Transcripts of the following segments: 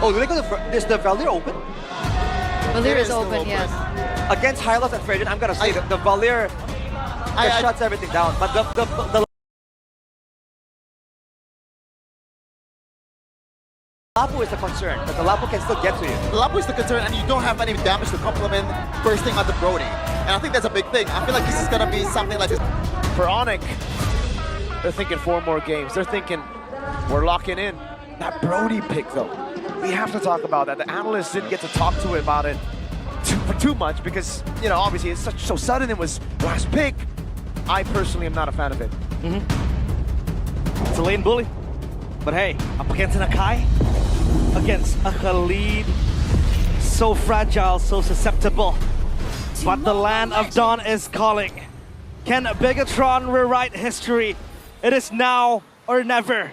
Oh, do they go to... Is the Valir open? Valir is open, yes. Against Hylos and Freyden, I'm gonna say that the Valir shuts everything down. But the Lapu is the concern, but the Lapu can still get to you. The Lapu is the concern, and you don't have any damage to complement first thing on the Brody. And I think that's a big thing. I feel like this is gonna be something like this. For ONIC, they're thinking 4 more games. They're thinking, we're locking in. That Brody pick, though, we have to talk about that. The analysts didn't get to talk to it about it for too much because, you know, obviously it's so sudden. It was last pick. I personally am not a fan of it. It's a lane bully. But hey, up against an Akai, against a Khalid, so fragile, so susceptible. But the land of Dawn is calling. Can BIGETRON rewrite history? It is now or never.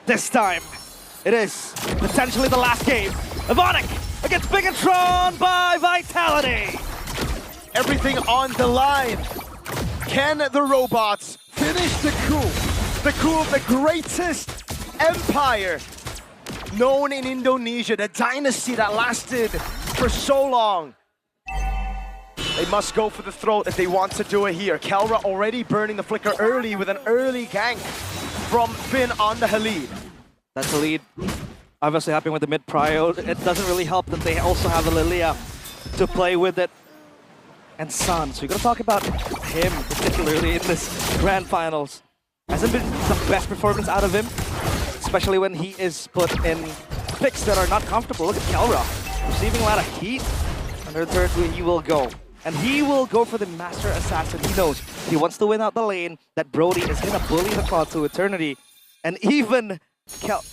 This time, it is potentially the last game of ONIC against BIGETRON by Vitality. Everything on the line. Can the robots finish the coup? The coup of the greatest empire known in Indonesia, the dynasty that lasted for so long. They must go for the throat if they want to do it here. Kelra already burning the flicker early with an early gank from Finn on the Khalid. That's the lead. Obviously happening with the mid prio. It doesn't really help that they also have the Lilia to play with it. And San, so you're gonna talk about him particularly in this grand finals. Hasn't been the best performance out of him, especially when he is put in picks that are not comfortable. Look at Kelra, receiving a lot of heat. Under the third, he will go. And he will go for the Master Assassin. He knows he wants to win out the lane, that Brody is gonna bully the cloud to eternity. And even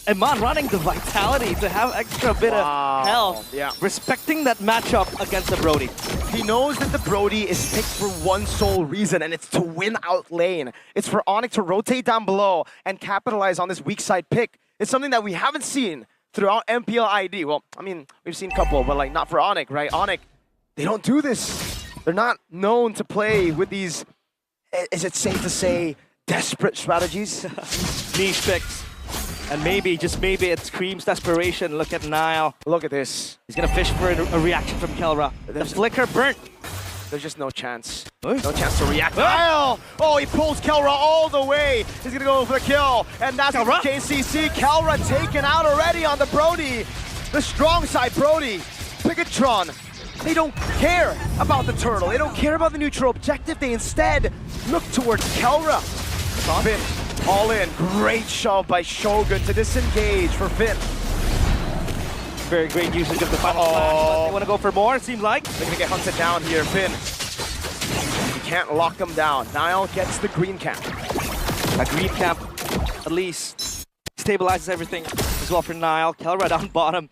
Iman running the Vitality to have extra bit of health, respecting that matchup against the Brody. He knows that the Brody is picked for one sole reason, and it's to win out lane. It's for ONIC to rotate down below and capitalize on this weak side pick. It's something that we haven't seen throughout MPL ID. Well, I mean, we've seen a couple, but like not for ONIC, right? ONIC, they don't do this. They're not known to play with these, is it safe to say, desperate strategies? Niche picks. And maybe, just maybe, it screams desperation. Look at Nile. Look at this. He's gonna fish for a reaction from Kelra. The flicker burnt. There's just no chance. No chance to react. Nile! Oh, he pulls Kelra all the way. He's gonna go for the kill. And that's KCC. Kelra taken out already on the Brody. The strong side Brody. BIGETRON. They don't care about the turtle. They don't care about the neutral objective. They instead look towards Kelra. Finn, all in. Great shove by Shogun to disengage for Finn. Very great usage of the final flash. They want to go for more, it seems like. They're going to get hunted down here. Finn. You can't lock them down. Nile gets the green cap. A green cap, at least, stabilizes everything as well for Nile. Kelra down bottom.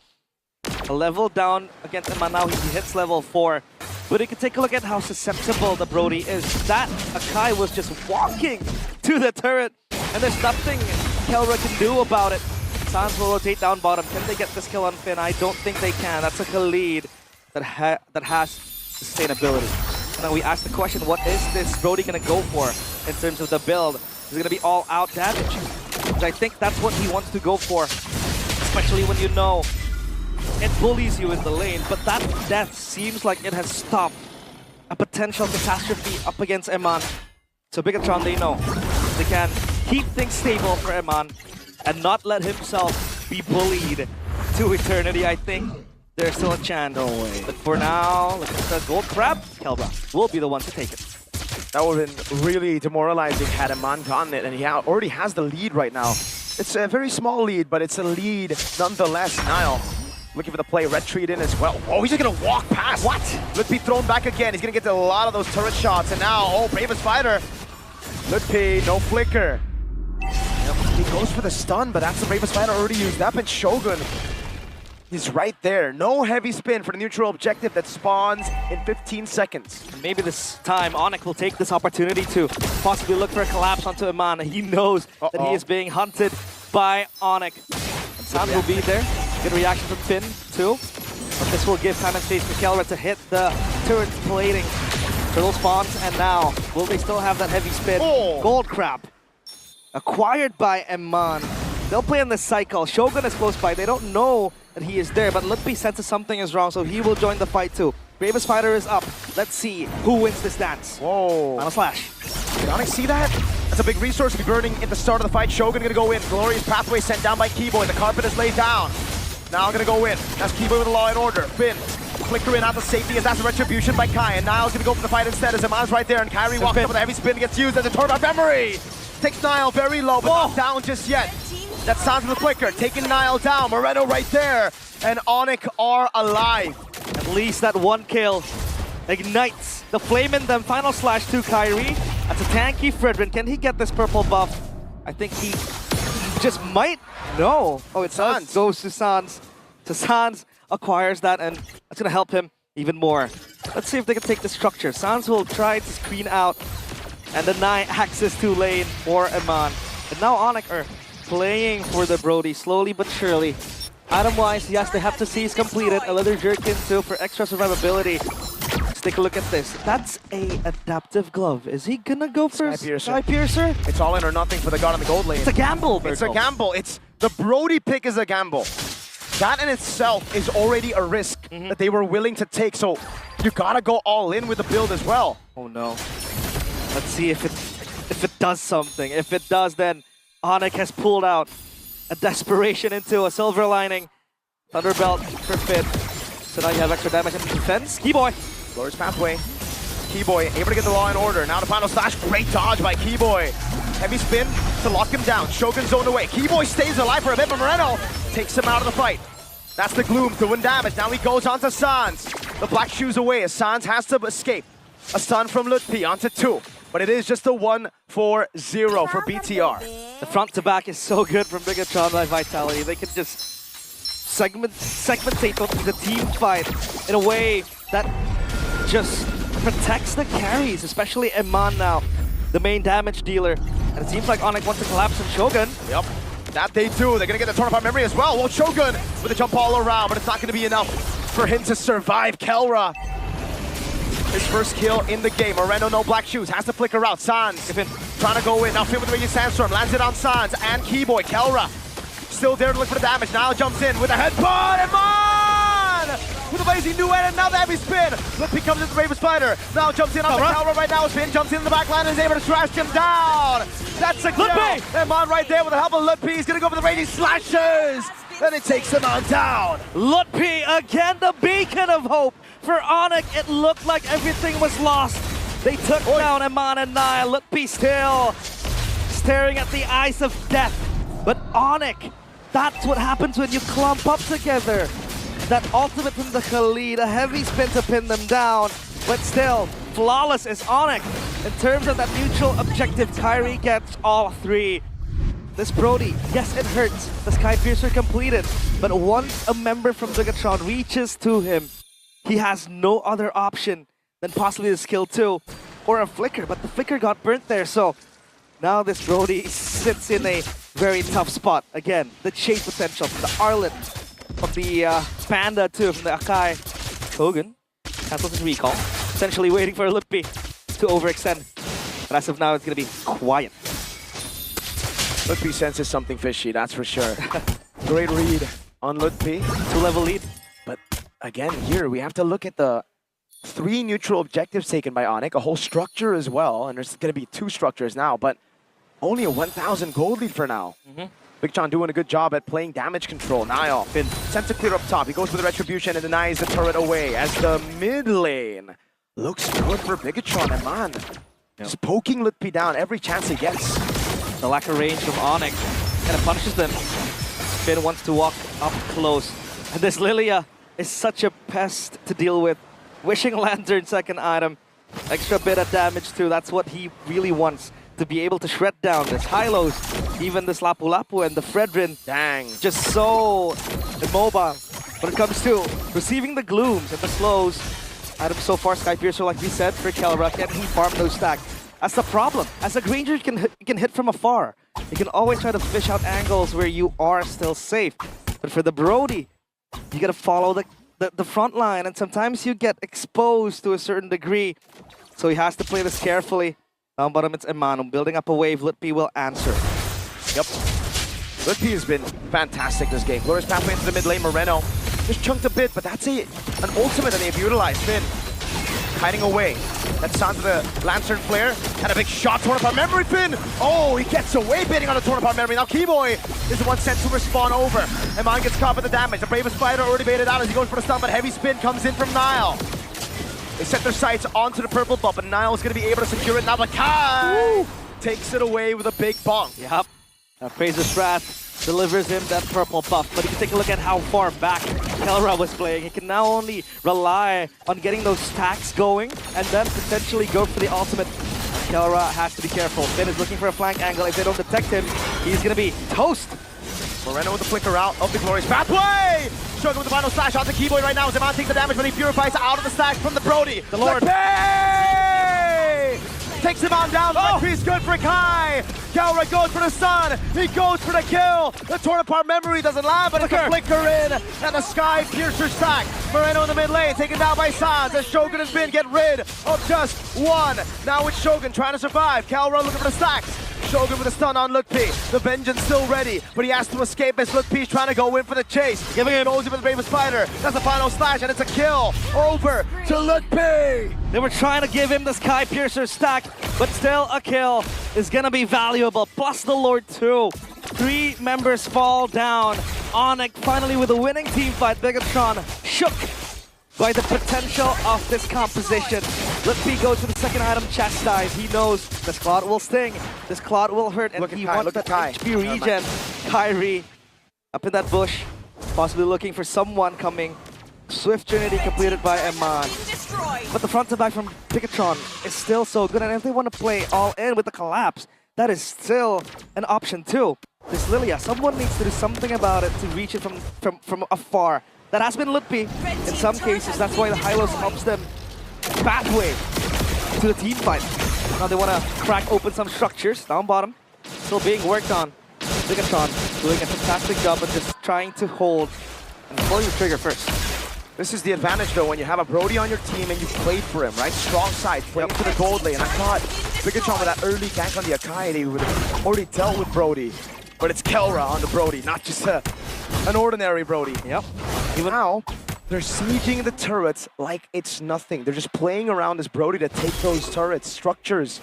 A level down against Iman now. He hits level 4. But you can take a look at how susceptible the Brody is. That Akai was just walking to the turret, and there's nothing Kelra can do about it. Sans will rotate down bottom. Can they get this kill on Finn? I don't think they can. That's a Khalid that has sustainability. Now we ask the question, what is this Brody gonna go for in terms of the build? Is it gonna be all out damage? Because I think that's what he wants to go for, especially when you know it bullies you in the lane, but that death seems like it has stopped a potential catastrophe up against Iman. So BIGETRON, they know they can keep things stable for Iman and not let himself be bullied to eternity. I think there's still a chance. No way. But for now, look at the gold crab. Kelra will be the one to take it. That would have been really demoralizing had Iman gotten it, and he already has the lead right now. It's a very small lead, but it's a lead nonetheless. Nile looking for the play, retreat in as well. Oh, he's just gonna walk past. What? Lutpi thrown back again. He's gonna get a lot of those turret shots, and now, oh, Bravest Fighter. Lutpi, no flicker. Yep, he goes for the stun, but that's the Bravest Fighter already used up, and Shogun is right there. No heavy spin for the neutral objective that spawns in 15 seconds. And maybe this time, ONIC will take this opportunity to possibly look for a collapse onto Iman. He knows that he is being hunted by ONIC. And San will be there. Good reaction from Finn, too. But this will give time and space for Kelra to hit the turret plating. Turtle spawns, and now, will they still have that heavy spin? Oh. Gold Crab, acquired by Iman. They'll play in this cycle. Shogun is close by. They don't know that he is there, but Lutpi senses something is wrong, so he will join the fight too. Bravest Fighter is up. Let's see who wins this dance. Whoa. Final slash. Did ONIC see that? That's a big resource to be burning at the start of the fight. Shogun gonna go in. Glorious pathway sent down by Keyboy. The carpet is laid down. Now gonna go in. That's Keyboy with the law and order. Finn. Flicker in out the safety as that's a retribution by Kai. And Niall's gonna go for the fight instead as Iman's right there. And Kyrie walks up with a heavy spin, gets used as a turn of memory. Takes Niall very low, but not down just yet. That sounds of the flicker. Taking Niall down. Moreno right there. And ONIC are alive. At least that one kill ignites the flame in them. Final slash to Kyrie. That's a tanky Fredrin. Can he get this purple buff? I think he just might. No. Oh, it's Sans. Goes to Sans. So Sans acquires that, and that's going to help him even more. Let's see if they can take the structure. Sans will try to screen out and deny access to lane for Iman. And now ONIC are playing for the Brody slowly but surely. Item-wise, yes, they have to seize completed. A leather jerkin too for extra survivability. Let's take a look at this. That's a adaptive glove. Is he gonna go for Sky Piercer? It's all in or nothing for the god on the gold lane. It's a gamble, It's a gamble. It's the Brody pick is a gamble. That in itself is already a risk that they were willing to take. So you gotta go all in with the build as well. Oh no. Let's see if it does something. If it does, then ONIC has pulled out a desperation into a silver lining. Thunderbelt for Finn. So now you have extra damage in defense. Keyboy. Glorious pathway. Keyboy able to get the law in order. Now the final slash. Great dodge by Keyboy. Heavy spin to lock him down. Shogun zoned away. Keyboy stays alive for a bit, but Moreno takes him out of the fight. That's the Gloom doing damage. Now he goes on to Sans. The black shoes away as Sans has to escape. A stun from Lutpi onto 2. But it is just a 1-4-0 for BTR. The front to back is so good from BIGETRON by Vitality. They can just segmentate the team fight in a way that just protects the carries, especially Iman now, the main damage dealer. And it seems like ONIC wants to collapse on Shogun. Yep. That they do. They're going to get the turn of memory as well. Well, Shogun with a jump all around, but it's not going to be enough for him to survive. Kelra, his first kill in the game. Moreno, no black shoes, has to flicker out. Sans trying to go in. Now Finn with the Raging Sandstorm, lands it on Sans and Keyboy. Kelra still there to look for the damage. Now jumps in with a headbutt. Iman with a lazy duet and now the heavy spin. Lutpi comes in the Bravest Fighter. Now jumps in on the Kelra right now. Finn jumps in the back line and is able to trash him down. That's a kill. Iman right there with the help of Lutpi. He's going to go for the Raging Slashes. Then it takes him on down. Lutpi again, the beacon of hope. For ONIC, it looked like everything was lost. They took down Iman and Niall. Lutpi still staring at the eyes of death. But ONIC, that's what happens when you clump up together. That ultimate from the Khalid, a heavy spin to pin them down. But still, flawless is ONIC. In terms of that neutral objective, Kyrie gets all 3. This Brody, yes, it hurts. The Sky Piercer completed. But once a member from BIGETRON reaches to him, he has no other option than possibly the skill 2 or a flicker, but the flicker got burnt there, so now this Brody sits in a very tough spot. Again, the chase potential from the Arlet, from the Panda too, from the Akai. Hogan cancels his recall, essentially waiting for Lutpi to overextend. But as of now, it's going to be quiet. Lutpi senses something fishy, that's for sure. Great read on Lutpi. 2-level lead. But again, here we have to look at the 3 neutral objectives taken by ONIC, a whole structure as well, and there's going to be 2 structures now, but only a 1,000 gold lead for now. BIGETRON doing a good job at playing damage control. Niall sent to clear up top. He goes for the retribution and denies the turret away as the mid lane looks good for BIGETRON. And man, just poking Lutpi down every chance he gets. The lack of range from ONIC kind of punishes them. Finn wants to walk up close. And this Lilia is such a pest to deal with. Wishing Lantern, second item. Extra bit of damage too. That's what he really wants. To be able to shred down this high-lows. Even this Lapu Lapu and the Fredrin. Dang. Just so immobile when it comes to receiving the glooms and the slows. Item so far, Sky Piercer, like we said, for Kelra. Can he farm those stacks? That's the problem. As a Granger, you can hit from afar. You can always try to fish out angles where you are still safe. But for the Brody, you gotta follow the front line, and sometimes you get exposed to a certain degree. So he has to play this carefully. Down bottom, it's Iman building up a wave. Lutpi will answer. Yep. Lutpi has been fantastic this game. Glorious pathway into the mid lane. Moreno just chunked a bit, but that's an ultimate that they've utilized. Finn hiding away. That's onto the Lantern Flare. And a big shot. Torn apart memory. Finn! Oh, he gets away bidding on the torn apart memory. Now Keyboy is the one sent to respawn over. And Mon gets caught with the damage. The Bravest Spider already baited out as he goes for the stun, but heavy spin comes in from Nile. They set their sights onto the purple buff, but Nile is going to be able to secure it now. But Kai takes it away with a big bonk. Yep. Fraser's Wrath delivers him that purple buff, but if you take a look at how far back Kelra was playing, he can now only rely on getting those stacks going and then potentially go for the ultimate. Kelra has to be careful. Finn is looking for a flank angle. If they don't detect him, he's going to be toast. Moreno with the flicker out of the Glorious Pathway! Struggling with the final slash onto Keyboy right now. Zaman takes the damage, but he purifies out of the stack from the Brody. The Lord. Takes him on down. Oh. He's good for Kai. Kelra goes for the stun. He goes for the kill. The torn apart memory doesn't land, but it's a flicker in. And the Sky Piercer stack. Moreno in the mid lane, taken down by Sans. As Shogun and Finn get rid of just one. Now it's Shogun trying to survive. Kelra looking for the stacks. Shogun with a stun on Lutpi. The Vengeance still ready, but he has to escape as Lutpi's trying to go in for the chase. Giving him goes in for the Bravest Spider. That's the final slash, and it's a kill over to Lutpi. They were trying to give him the Sky Piercer stack, but still a kill is gonna be valuable. Plus the Lord too. 3 members fall down. ONIC finally with a winning team fight. BIGETRON shook by the potential of this composition. Lutpi goes to the second item, chastise. He knows this Cloud will sting, this Cloud will hurt, and he wants that HP regen. Kyrie up in that bush, possibly looking for someone coming. Swift Trinity completed by Eman. But the front to back from BIGETRON is still so good, and if they want to play all in with the collapse, that is still an option too. This Lilia, someone needs to do something about it to reach it from afar. That has been Lutpi in some cases. That's why the Hylos helps them pathway to the team fight. Now they want to crack open some structures down bottom. Still being worked on. BIGETRON doing a fantastic job of just trying to hold and pulling the trigger first. This is the advantage though when you have a Brody on your team and you played for him, right? Strong side, playing to the gold lane. I thought BIGETRON with that early gank on the Akai, they would have already dealt with Brody. But it's Kelra on the Brody, not just an ordinary Brody. Yep. Even now, they're sieging the turrets like it's nothing. They're just playing around this Brody to take those turrets, structures.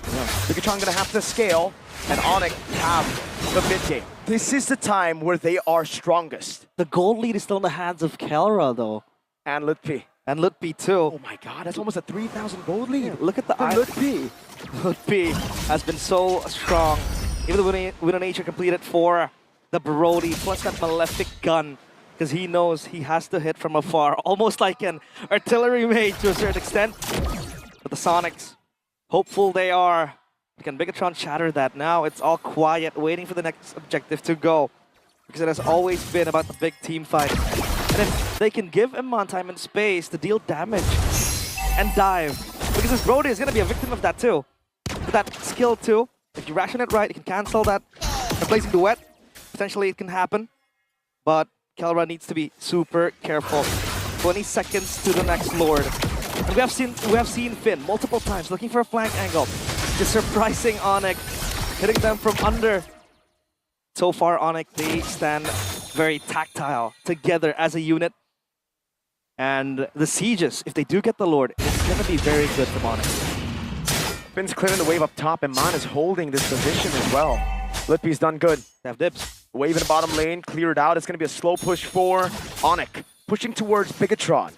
BIGETRON gonna have to scale, and ONIC have the mid game. This is the time where they are strongest. The gold lead is still in the hands of Kelra though. And Lutpi. And Lutpi too. Oh my god, that's almost a 3,000 gold lead. Yeah, look at the Lutpi. Lutpi has been so strong. Even the Winner Nature completed for the Brody, plus that Malefic gun, because he knows he has to hit from afar, almost like an artillery mage to a certain extent. But the Sonics, hopeful they are. Can BIGETRON shatter that? Now it's all quiet, waiting for the next objective to go, because it has always been about the big team fight. And if they can give Eman time and space to deal damage and dive, because this Brody is going to be a victim of that too. With that skill too. If you ration it right, you can cancel that. Replacing the wet, potentially it can happen. But Kelra needs to be super careful. 20 seconds to the next Lord. And we have seen Finn multiple times looking for a flank angle. Just surprising ONIC, hitting them from under. So far, ONIC, they stand very tactile together as a unit. And the sieges, if they do get the Lord, it's going to be very good for ONIC. Finn's clearing the wave up top, and Man is holding this position as well. Lutpi's done good. They have dips. Wave in the bottom lane, cleared out. It's going to be a slow push for ONIC. Pushing towards BIGETRON.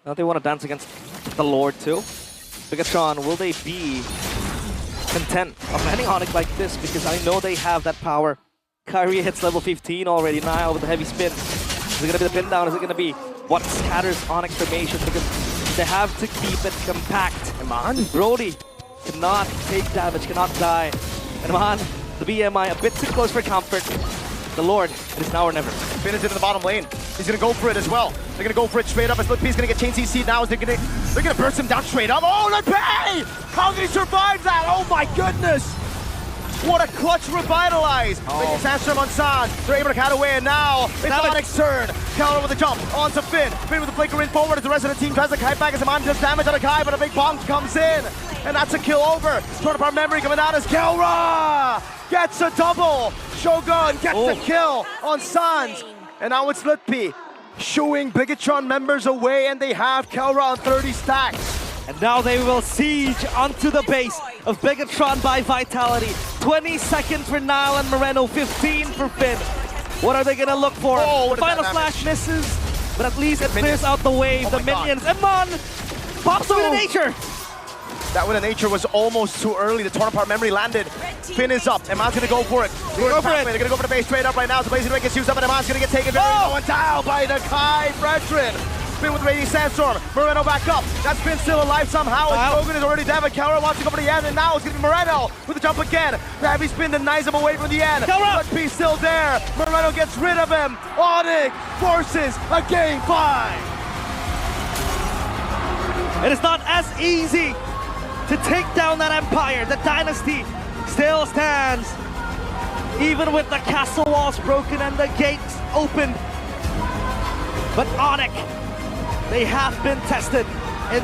Now they want to dance against the Lord too. BIGETRON, will they be content of landing ONIC like this? Because I know they have that power. Kyrie hits level 15 already. Nile with a heavy spin. Is it going to be the pin down? Is it going to be what scatters ONIC's formation? Because they have to keep it compact. Eman, Brody cannot take damage, cannot die. And Eman, the BMI a bit too close for comfort. The Lord, it is now or never. Finn is into the bottom lane. He's gonna go for it as well. They're gonna go for it straight up as Lutpi's gonna get chain CC now. They're gonna burst him down straight up. Oh, Lutpi! How did he survive that? Oh my goodness! What a clutch revitalize! Making Sandstorm on San. They're able to cut away, and now it's ONIC's turn. Kelra with a jump onto Finn. Finn with the flicker in forward as the rest of the team tries to kite back as Eman does damage on a Kai, but a big bonk comes in. And that's a kill over. Torn apart memory coming out as Kelra! gets a double. Shogun gets a kill on Sans. And now it's Lutpi shooing Bigetron members away, and they have Kelra on 30 stacks. And now they will siege onto the base of Bigetron by Vitality. 20 seconds for Nile and Moreno, 15 for Finn. What are they gonna look for? Oh, what is Final that Slash misses, but at least it clears out the wave. Oh The my God. minions. Emon pops with a nature. That Wind of Nature was almost too early. The torn apart memory landed. Finn is up. Eman's gonna go for it. They're gonna go for the base straight up right now. So Blazing Ring gets used up, and Eman's gonna get taken very low and down by the Kai Fredrin. Finn with Radiant Sandstorm. Moreno back up. That's Finn still alive somehow. And Shogun is already dead, but Kelra wants to go for the end, and now it's gonna be Moreno with the jump again. The heavy spin denies him away from the end. Kelra! But P's still there. Moreno gets rid of him. ONIC forces a game 5. It is not as easy to take down that empire. The dynasty still stands, even with the castle walls broken and the gates open. But ONIC, they have been tested in